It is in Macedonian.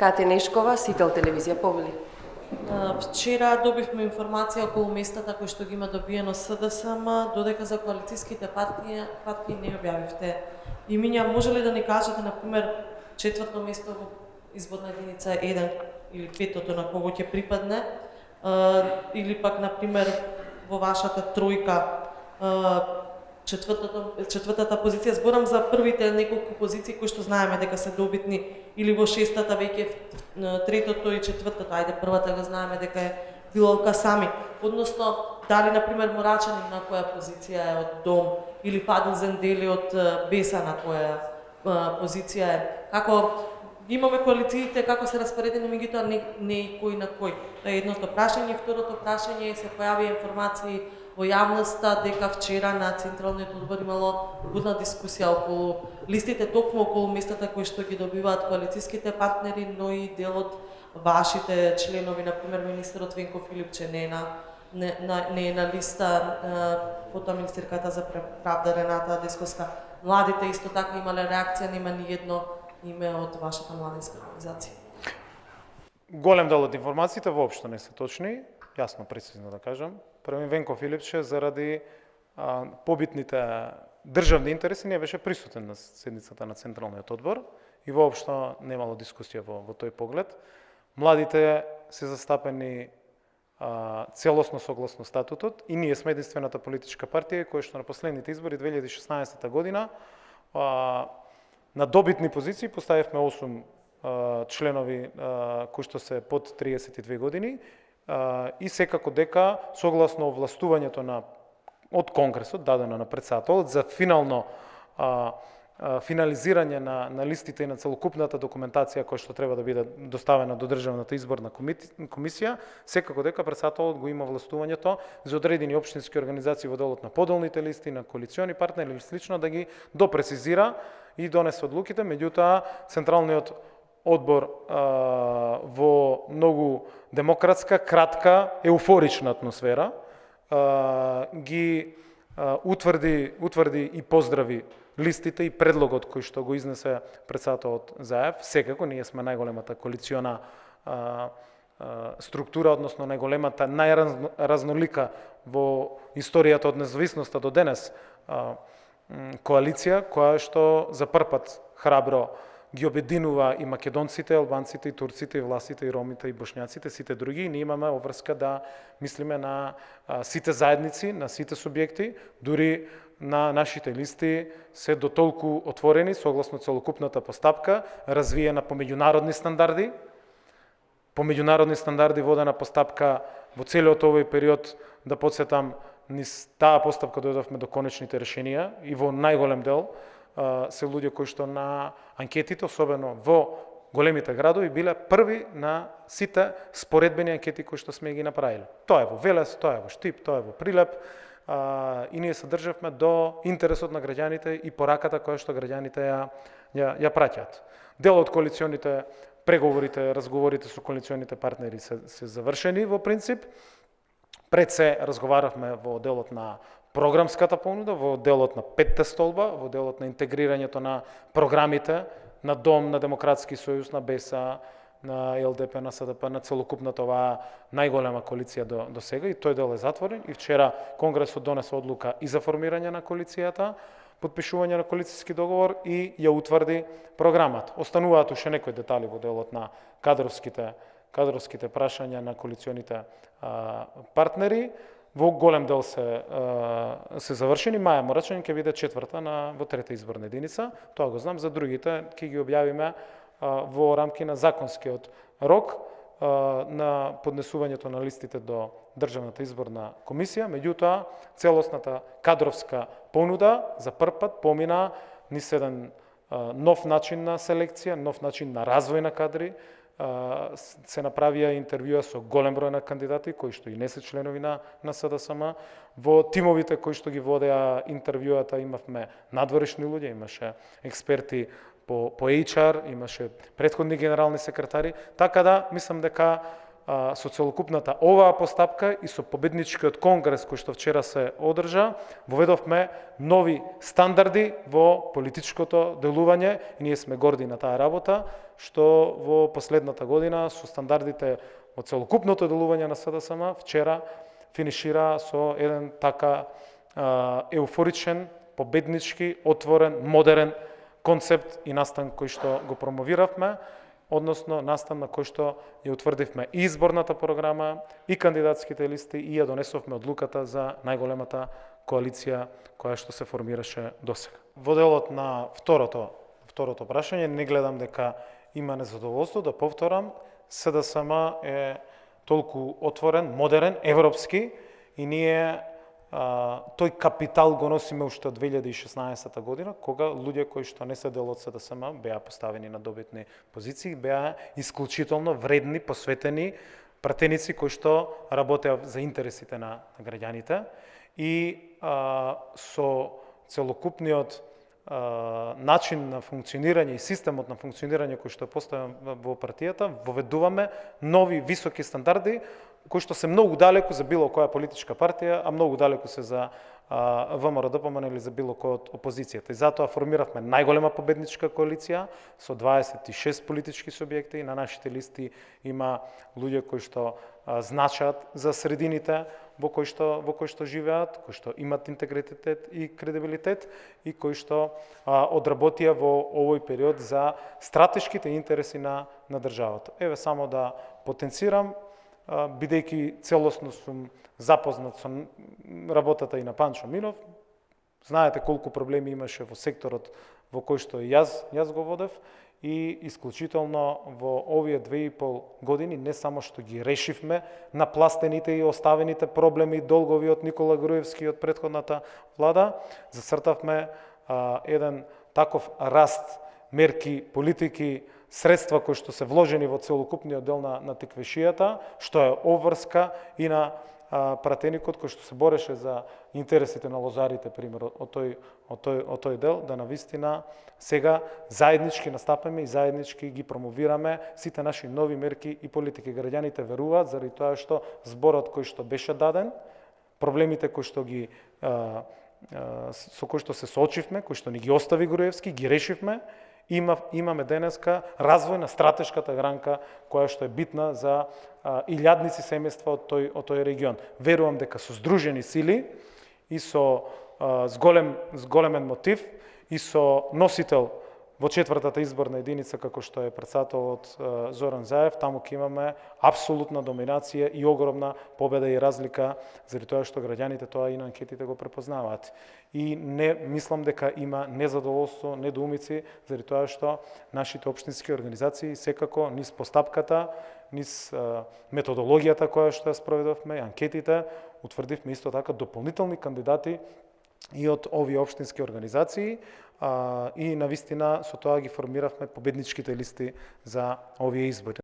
Катя Нешкова, Сител телевизија, повели. Вчера добивме информација околу местата кои што ги има добиено СДСМ, додека за коалициските партии не објавивте имиња. Може ли да ни кажете, например, четврто место во изборна единица 1 или петото на кого ќе припадне, или пак, например, во вашата тројка, четвртата позиција? Зборам за првите неколку позиции кои што знаеме дека се добитни, или во шестата веќе третото и четвртото, ајде првата го знаеме дека е Билалка Сами. Односно, дали например Морачанин на која позиција е од Дом, или Фадил Зендели од Беса на која позиција е. Како ги имаме коалициите, како се распоредени меѓутоа не и кој на кој. Тоа е едното прашање. Второто прашање се појави информации во јавноста дека вчера на Централниот одбор имало бурна дискусија околу листите, токму околу местата кои што ги добиваат коалициските партнери, но и дел од вашите членови, например министерот Венко Филипче не е на листа, потоа министерката за правда Рената Десковска. Младите исто така имале реакција, нема ни едно име од вашата младинска организација. Голем дел од информациите воопшто не се точни, јасно, прецизно да кажам. Први Венко Филипче заради побитните државни интереси не беше присутен на седницата на Централниот одбор и воопшто немало дискусија во тој поглед. Младите се застапени целосно согласно статутот и ние сме единствената политичка партија која што на последните избори 2016 година на добитни позиции поставивме 8 членови кои што се под 32 години и секако дека согласно овластувањето од Конгресот дадено на претседателот за финално финализирање на листите и на целокупната документација која што треба да биде доставена до Државната изборна комисија, секако дека претседателот го има властувањето за одредени општински организации во делот на поделните листи, на коалициони партнери или слично да ги допрецизира и донесе одлуките. Меѓутоа, Централниот одбор во многу демократска, кратка, еуфорична атмосфера ги утврди и поздрави листите и предлогот кој што го изнесе претседателот Заев. Секако ние сме најголемата коалициона структура, односно најголемата, најразнолика во историјата од независноста до денес коалиција која што за прв пат храбро ги обединува и македонците, албанците, и турците, и власите, и ромите, и бошњаците, сите други. И ние имаме обврска да мислиме на сите заедници, на сите субјекти, дури на нашите листи се дотолку отворени согласно целокупната постапка, развиена по меѓународни стандарди, водена постапка во целиот овој период. Да подсетам, низ таа постапка дојдовме до конечните решенија и во најголем дел се луѓе кои што на анкетите, особено во големите градови, биле први на сите споредбени анкети кои што сме ги направиле. Тоа е во Велес, тоа е во Штип, тоа е во Прилеп, и ние се државме до интересот на граѓаните и пораката која што граѓаните ја праќаат. Дел од коалиционите преговорите, разговорите со коалиционите партнери се завршени во принцип. Пред се разговаравме во делот на програмската понуда, во делот на петте столба, во делот на интегрирањето на програмите на Дом, на Демократски сојуз, на БЕСА, на ЛДП, на СДП, на целокупната оваа најголема коалиција до сега, и тој дел е затворен. И вчера Конгресот донесе одлука и за формирање на коалицијата, подпишување на коалициски договор и ја утврди програмата. Остануваат уште некои детали во делот на кадровските прашања на коалиционите партнери. Во голем дел се завршени. Маја Морачанин ќе биде четврта во трета изборна единица. Тоа го знам. За другите ќе ги објавиме во рамки на законскиот рок на поднесувањето на листите до Државната изборна комисија. Меѓутоа, целосната кадровска понуда за прв пат помина низ еден нов начин на селекција, нов начин на развој на кадри. Се направија интервјуа со голем број на кандидати кои што и не се членови на СДСМ. Во тимовите кои што ги водеа интервјуата имавме надворешни луѓе, имаше експерти по HR, имаше претходни генерални секретари, така да мислам дека со целокупната оваа постапка и со победничкиот конгрес кој што вчера се одржа, воведовме нови стандарди во политичкото делување и ние сме горди на таа работа, што во последната година со стандардите во целокупното делување на СДСМ вчера финишира со еден така еуфоричен, победнички, отворен, модерен концепт и настан кој што го промовиравме, односно настан на кој што ја утврдивме и изборната програма, и кандидатските листи, и ја донесовме одлуката за најголемата коалиција која што се формираше досега. Во делот на второто прашање, не гледам дека има незадоволство, да повторам, СДСМ е толку отворен, модерен, европски и ние тој капитал го носиме уште од 2016 година, кога луѓе кои што не се дел од СДСМ беа поставени на добитни позиции, беа исклучително вредни, посветени пратеници кои што работеа за интересите на граѓаните и со целокупниот начин на функционирање и системот на функционирање кој што е поставен во партијата, воведуваме нови високи стандарди кои што се многу далеку за било која политичка партија, а многу далеку се за ВМРО-ДПМН или за било кој од опозицијата. И затоа формиравме најголема победничка коалиција со 26 политички субјекти. На нашите листи има луѓе кои што значат за средините во кои што живеат, кои што имат интегритет и кредибилитет и кои што одработија во овој период за стратешките интереси на државата. Еве само да потенцирам, бидејќи целосно сум запознат со работата и на Панчо Минов, знаете колку проблеми имаше во секторот во кој што јас го водев и исклучително во овие 2,5 години не само што ги решивме напластените и оставените проблеми, долгови од Никола Груевски од претходната влада, зацртавме еден таков раст, мерки, политики, средства кои што се вложени во целокупниот дел на теквешијата, што е обврска и на пратеникот кој што се бореше за интересите на лозарите, пример, од тој дел, да навистина сега заеднички настапаме и заеднички ги промовираме сите наши нови мерки и политики. Граѓаните веруваат заради тоа што зборот кој што беше даден, проблемите кои што со кои што се соочивме, кои што ни ги остави Груевски, ги решивме. Имаме денеска развој на стратешката гранка која што е битна за илјадници семејства од тој регион. Верувам дека со здружени сили и с големен мотив и со носител во четвртата изборна единица како што е претседателот Зоран Заев, таму ќе имаме апсолутна доминација и огромна победа и разлика заради тоа што граѓаните тоа и на анкетите го препознаваат. И не мислам дека има незадоволство, недоумици заради тоа што нашите општински организации секако низ постапката, низ методологијата која што ја спроведовме, анкетите, утврдивме исто така дополнителни кандидати и од овие општински организации и навистина со тоа ги формиравме победничките листи за овие избори.